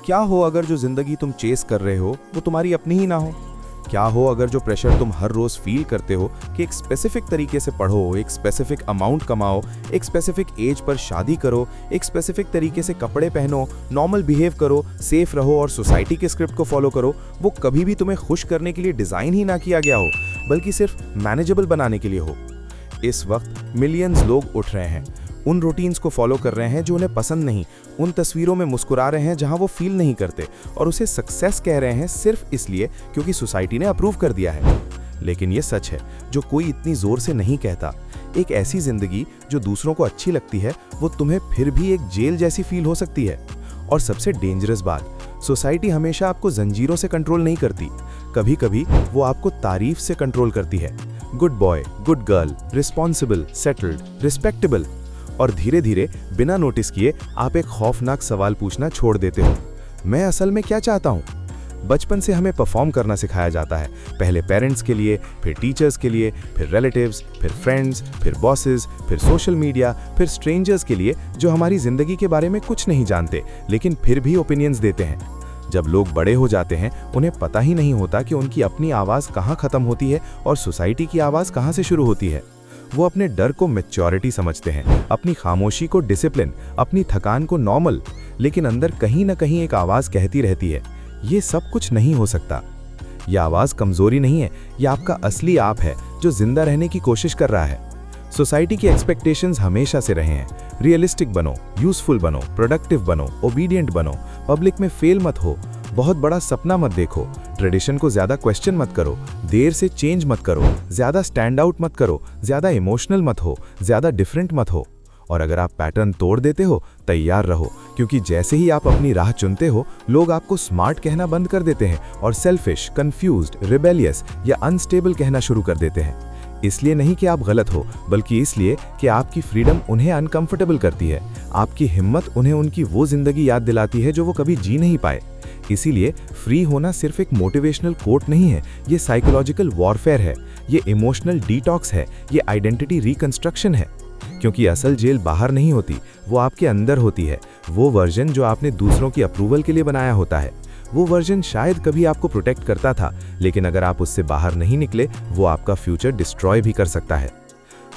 क्या हो अगर जो जिंदगी तुम चेस कर रहे हो वो तुम्हारी अपनी ही ना हो? क्या हो अगर जो प्रेशर तुम हर रोज फील करते हो कि एक स्पेसिफिक तरीके से पढ़ो, एक स्पेसिफिक अमाउंट कमाओ, एक स्पेसिफिक एज पर शादी करो, एक स्पेसिफिक तरीके से कपड़े पहनो, नॉर्मल बिहेव करो, सेफ रहो और सोसाइटी के स्क्रिप्ट को फॉलो करो, वो कभी भी तुम्हें खुश करने के लिए डिजाइन ही ना किया गया हो, बल्कि सिर्फ मैनेजेबल बनाने के लिए हो? इस वक्त मिलियंस लोग उठ रहे हैं, उन रूटीन्स को फॉलो कर रहे हैं जो उन्हें पसंद नहीं, उन तस्वीरों में मुस्कुरा रहे हैं जहां वो फील नहीं करते, और उसे सक्सेस कह रहे हैं सिर्फ इसलिए क्योंकि सोसाइटी ने अप्रूव कर दिया है। लेकिन ये सच है जो कोई इतनी जोर से नहीं कहता। एक ऐसी जिंदगी जो दूसरों को अच्छी लगती है वो तुम्हें फिर भी एक जेल जैसी फील हो सकती है। और सबसे डेंजरस बात, सोसाइटी हमेशा आपको जंजीरों से कंट्रोल नहीं करती, कभी कभी वो आपको तारीफ से कंट्रोल करती है। Good boy, good girl, responsible, settled, respectable. और धीरे धीरे बिना नोटिस किए आप एक खौफनाक सवाल पूछना छोड़ देते हो, मैं असल में क्या चाहता हूँ? बचपन से हमें परफॉर्म करना सिखाया जाता है, पहले पेरेंट्स के लिए, फिर टीचर्स के लिए, फिर रिलेटिव्स, फिर फ्रेंड्स, फिर बॉसेस, फिर सोशल मीडिया, फिर स्ट्रेंजर्स के लिए जो हमारी जिंदगी के बारे में कुछ नहीं जानते लेकिन फिर भी ओपिनियंस देते हैं। जब लोग बड़े हो जाते हैं उन्हें पता ही नहीं होता कि उनकी अपनी आवाज़ कहाँ खत्म होती है और सोसाइटी की आवाज़ कहाँ से शुरू होती है। वो अपने डर को मैच्योरिटी समझते हैं, अपनी खामोशी को डिसिप्लिन, अपनी थकान को नॉर्मल, लेकिन अंदर कहीं ना कहीं एक आवाज़ कहती रहती है, ये सब कुछ नहीं हो सकता। यह आवाज़ कमज़ोरी नहीं है, यह आपका असली आप है जो जिंदा रहने की कोशिश कर रहा है। सोसाइटी की एक्सपेक्टेशंस हमेशा से रहे हैं, रियलिस्टिक बनो, यूजफुल बनो, प्रोडक्टिव बनो, ओबीडियंट बनो, पब्लिक में फेल मत हो, बहुत बड़ा सपना मत देखो, ट्रेडिशन को ज्यादा क्वेश्चन मत करो, देर से चेंज मत करो, ज्यादा स्टैंड आउट मत करो, ज्यादा इमोशनल मत हो, ज्यादा डिफरेंट मत हो। और अगर आप पैटर्न तोड़ देते हो तैयार रहो, क्योंकि जैसे ही आप अपनी राह चुनते हो लोग आपको स्मार्ट कहना बंद कर देते हैं और सेल्फिश, कंफ्यूज्ड, रिबेलियस या अनस्टेबल कहना शुरू कर देते हैं। इसलिए नहीं कि आप गलत हो, बल्कि इसलिए कि आपकी फ्रीडम उन्हें अनकंफर्टेबल करती है, आपकी हिम्मत उन्हें उनकी वो जिंदगी याद दिलाती है जो वो कभी जी नहीं पाए। इसीलिए फ्री होना सिर्फ एक मोटिवेशनल कोट नहीं है, ये साइकोलॉजिकल वॉरफेयर है, ये इमोशनल डिटॉक्स है, ये आइडेंटिटी रिकंस्ट्रक्शन है। क्योंकि असल जेल बाहर नहीं होती, वो आपके अंदर होती है, वो वर्जन जो आपने दूसरों की अप्रूवल के लिए बनाया होता है। वो वर्जन शायद कभी आपको प्रोटेक्ट करता था, लेकिन अगर आप उससे बाहर नहीं निकले वो आपका फ्यूचर डिस्ट्रॉय भी कर सकता है।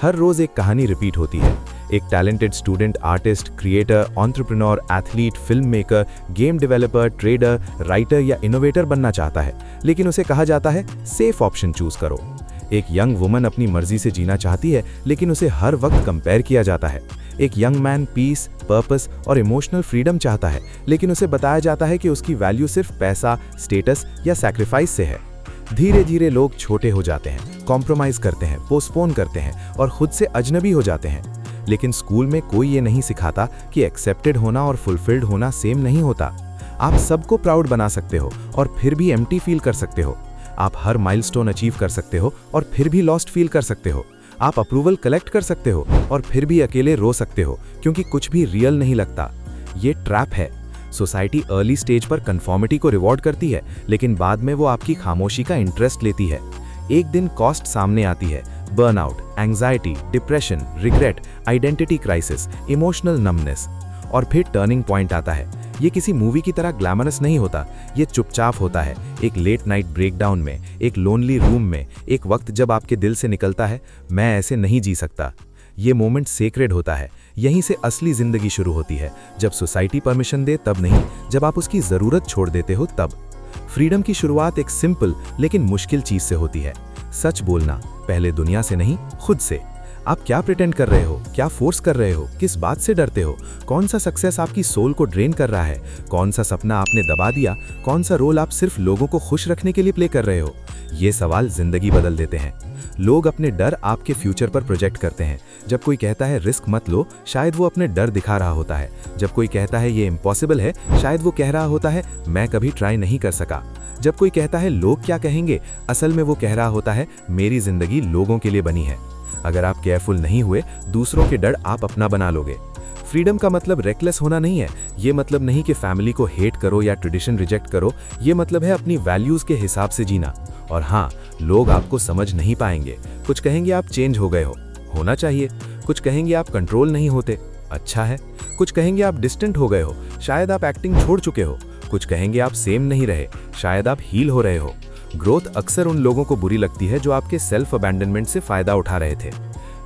हर रोज एक कहानी रिपीट होती है। एक talented student artist, creator, entrepreneur, athlete, film maker, game developer, trader, writer या इनोवेटर बनना चाहता है, लेकिन उसे कहा जाता है सेफ ऑप्शन चूज करो। एक यंग वुमन अपनी मर्जी से जीना चाहती है, लेकिन उसे हर वक्त कंपेयर किया जाता है। एक यंग मैन पीस, पर्पस और इमोशनल फ्रीडम चाहता है, लेकिन उसे बताया जाता है कि उसकी वैल्यू सिर्फ पैसा, स्टेटस या सैक्रिफाइस से है। धीरे धीरे लोग छोटे हो जाते हैं, कॉम्प्रोमाइज करते हैं, पोस्टपोन करते हैं और खुद से अजनबी हो जाते हैं। लेकिन स्कूल में कोई ये नहीं सिखाता कि एक्सेप्टेड होना और फुलफिल्ड होना सेम नहीं होता। आप सबको प्राउड बना सकते हो और फिर भी एम्प्टी फील कर सकते हो। आप हर माइलस्टोन अचीव कर सकते हो और फिर भी लॉस्ट फील कर सकते हो। आप अप्रूवल कलेक्ट कर सकते हो और फिर भी अकेले रो सकते हो, क्योंकि कुछ भी रियल नहीं लगता। ये ट्रैप है। सोसाइटी अर्ली स्टेज पर कंफर्मिटी को रिवॉर्ड करती है, लेकिन बाद में वो आपकी खामोशी का इंटरेस्ट लेती है। एक दिन कॉस्ट सामने आती है, burnout, anxiety, depression, regret, identity crisis, emotional numbness, और फिर टर्निंग पॉइंट आता है। ये किसी मूवी की तरह ग्लैमरस नहीं होता, ये चुपचाप होता है, एक लेट नाइट ब्रेकडाउन में, एक लोनली रूम में, एक वक्त जब आपके दिल से निकलता है, मैं ऐसे नहीं जी सकता। ये मोमेंट सेक्रेड होता है। यहीं से असली जिंदगी शुरू होती है, जब सोसाइटी परमिशन दे तब नहीं, जब आप उसकी जरूरत छोड़ देते हो तब। फ्रीडम की शुरुआत एक सिंपल लेकिन मुश्किल चीज से होती है, सच बोलना, पहले दुनिया से नहीं, खुद से। आप क्या प्रिटेंड कर रहे हो, क्या फोर्स कर रहे हो, किस बात से डरते हो, कौन सा सक्सेस आपकी सोल को ड्रेन कर रहा है, कौन सा सपना आपने दबा दिया, कौन सा रोल आप सिर्फ लोगों को खुश रखने के लिए प्ले कर रहे हो। ये सवाल जिंदगी बदल देते हैं। लोग अपने डर आपके फ्यूचर पर प्रोजेक्ट करते हैं। जब कोई कहता है रिस्क मत लो, शायद वो अपने डर दिखा रहा होता है। जब कोई कहता है ये इम्पॉसिबल है, शायद वो कह रहा होता है मैं कभी ट्राई नहीं कर सका। जब कोई कहता है लोग क्या कहेंगे, असल में वो कह रहा होता है मेरी जिंदगी लोगों के लिए बनी है। अगर आप केयरफुल नहीं हुए, दूसरों के डर आप अपना बना लोगे। फ्रीडम का मतलब रेकलेस होना नहीं है। ये मतलब नहीं कि फैमिली को हेट करो या ट्रेडिशन रिजेक्ट करो। ये मतलब है अपनी वैल्यूज के हिसाब से जीना। और हाँ, लोग आपको समझ नहीं पाएंगे। कुछ कहेंगे आप चेंज हो गए हो, होना चाहिए। कुछ कहेंगे आप कंट्रोल नहीं होते, अच्छा है। कुछ कहेंगे आप डिस्टेंट हो गए हो, शायद आप एक्टिंग छोड़ चुके हो। कुछ कहेंगे आप सेम नहीं रहे, शायद आप हील हो रहे हो। ग्रोथ अक्सर उन लोगों को बुरी लगती है जो आपके सेल्फ अबैंडनमेंट से फायदा उठा रहे थे।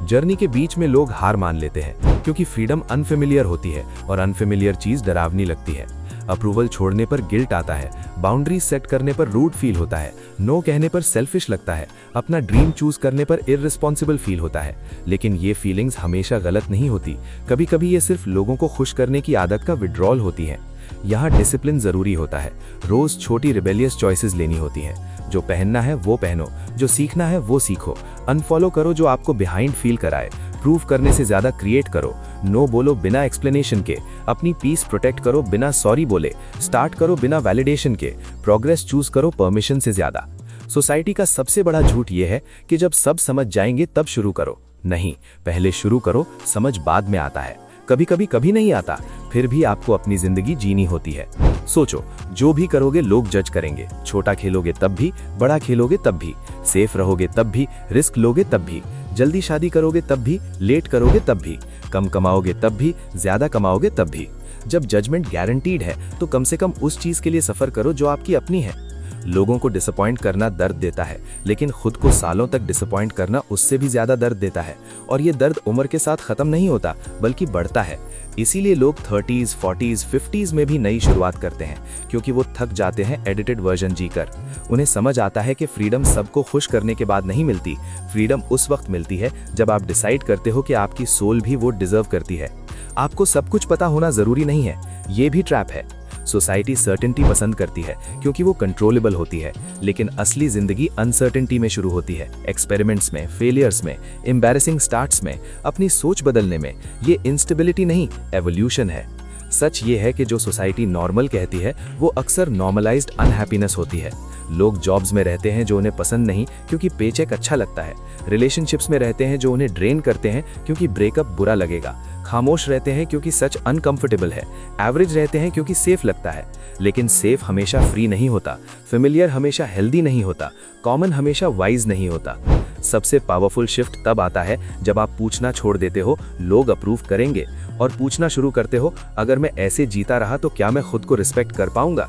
जर्नी के बीच में लोग हार मान लेते हैं क्योंकि फ्रीडम अनफेमिलियर होती है और अनफेमिलियर चीज डरावनी लगती है। अप्रूवल छोड़ने पर गिल्ट आता है, बाउंड्रीज सेट करने पर रूड फील होता है, नो कहने पर सेल्फिश लगता है, अपना ड्रीम चूज करने पर इररिस्पॉन्सिबल फील होता है। लेकिन ये फीलिंग्स हमेशा गलत नहीं होती, कभी कभी ये सिर्फ लोगों को खुश करने की आदत का विड्रॉल होती है। यहाँ डिसिप्लिन जरूरी होता है, रोज छोटी रिबेलियस चॉइसेस लेनी होती हैं। जो पहनना है वो पहनो, जो सीखना है वो सीखो, अनफॉलो करो जो आपको बिहाइंड फील कराए, प्रूव करने से ज्यादा क्रिएट करो, नो बोलो बिना एक्सप्लेनेशन के, अपनी पीस प्रोटेक्ट करो बिना सॉरी बोले, स्टार्ट करो बिना वैलिडेशन के, प्रोग्रेस चूज करो परमिशन से ज्यादा। सोसाइटी का सबसे बड़ा झूठ ये है कि जब सब समझ जाएंगे तब शुरू करो। नहीं, पहले शुरू करो, समझ बाद में आता है। कभी नहीं आता, फिर भी आपको अपनी जिंदगी जीनी होती है। सोचो, जो भी करोगे लोग जज करेंगे। छोटा खेलोगे तब भी, बड़ा खेलोगे तब भी, सेफ रहोगे तब भी, रिस्क लोगे तब भी, जल्दी शादी करोगे तब भी, लेट करोगे तब भी, कम कमाओगे तब भी, ज्यादा कमाओगे तब भी। जब जजमेंट गारंटीड है तो कम से कम उस चीज के लिए सफर करो जो आपकी अपनी है। लोगों को डिसअपॉइंट करना दर्द देता है, लेकिन खुद को सालों तक डिसअपॉइंट करना उससे भी ज्यादा दर्द देता है। और ये दर्द उम्र के साथ खत्म नहीं होता, बल्कि बढ़ता है। इसीलिए लोग 30s, 40s, 50s में भी नई शुरुआत करते हैं, क्योंकि वो थक जाते हैं एडिटेड वर्जन जीकर। उन्हें समझ आता है कि फ्रीडम सबको खुश करने के बाद नहीं मिलती, फ्रीडम उस वक्त मिलती है जब आप डिसाइड करते हो कि आपकी सोल भी वो डिजर्व करती है। आपको सब कुछ पता होना जरूरी नहीं है, ये भी ट्रैप है। सोसाइटी सर्टेनिटी पसंद करती है क्योंकि वो कंट्रोलेबल होती है, लेकिन असली जिंदगी अनसर्टेनिटी में शुरू होती है, एक्सपेरिमेंट्स में, फेलियर्स में, एम्बैरेसिंग स्टार्ट्स में, अपनी सोच बदलने में। ये इंस्टेबिलिटी नहीं, एवोल्यूशन है। सच ये है कि जो सोसाइटी नॉर्मल कहती है वो अक्सर नॉर्मलाइज्ड अनहैप्पीनेस होती है। लोग जॉब्स में रहते हैं जो उन्हें पसंद नहीं क्योंकि पेचेक अच्छा लगता है, रिलेशनशिप्स में रहते हैं जो उन्हें ड्रेन करते हैं क्योंकि ब्रेकअप बुरा लगेगा, खामोश रहते हैं क्योंकि सच अनकंफर्टेबल है, एवरेज रहते हैं क्योंकि सेफ लगता है। लेकिन सेफ हमेशा फ्री नहीं होता, फेमिलियर हमेशा हेल्दी नहीं होता, कॉमन हमेशा वाइज नहीं होता। सबसे पावरफुल शिफ्ट तब आता है जब आप पूछना छोड़ देते हो लोग अप्रूव करेंगे, और पूछना शुरू करते हो अगर मैं ऐसे जीता रहा तो क्या मैं खुद को रिस्पेक्ट कर पाऊंगा।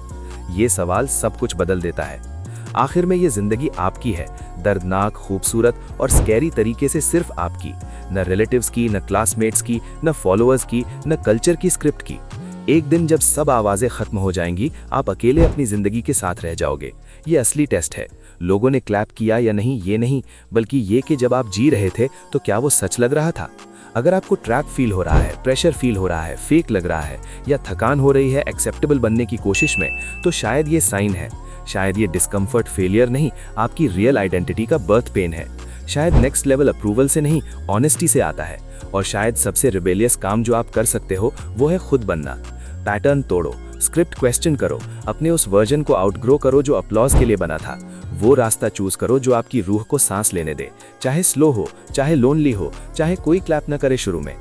ये सवाल सब कुछ बदल देता है। आखिर में ये जिंदगी आपकी है, दर्दनाक, खूबसूरत और स्कैरी तरीके से सिर्फ आपकी। न रिलेटिव्स की, न क्लासमेट्स की, न फॉलोअर्स की, न कल्चर की स्क्रिप्ट की। एक दिन जब सब आवाजें खत्म हो जाएंगी, आप अकेले अपनी जिंदगी के साथ रह जाओगे। ये असली टेस्ट है। लोगों ने क्लैप किया या नहीं ये नहीं, बल्कि ये कि जब आप जी रहे थे तो क्या वो सच लग रहा था। अगर आपको ट्रैप फील हो रहा है, प्रेशर फील हो रहा है, फेक लग रहा है, या थकान हो रही है एक्सेप्टेबल बनने की कोशिश में, तो शायद ये साइन है। शायद ये डिस्कम्फर्ट फेलियर नहीं, आपकी रियल आइडेंटिटी का बर्थ पेन है। शायद नेक्स्ट लेवल अप्रूवल से नहीं, ऑनेस्टी से आता है। और शायद सबसे रिबेलियस काम जो आप कर सकते हो वो है खुद बनना। पैटर्न तोड़ो, स्क्रिप्ट क्वेश्चन करो, अपने उस वर्जन को आउटग्रो करो जो अपलॉज के लिए बना था। वो रास्ता चूज करो जो आपकी रूह को सांस लेने दे, चाहे स्लो हो, चाहे लोनली हो, चाहे कोई क्लैप न करे शुरू में।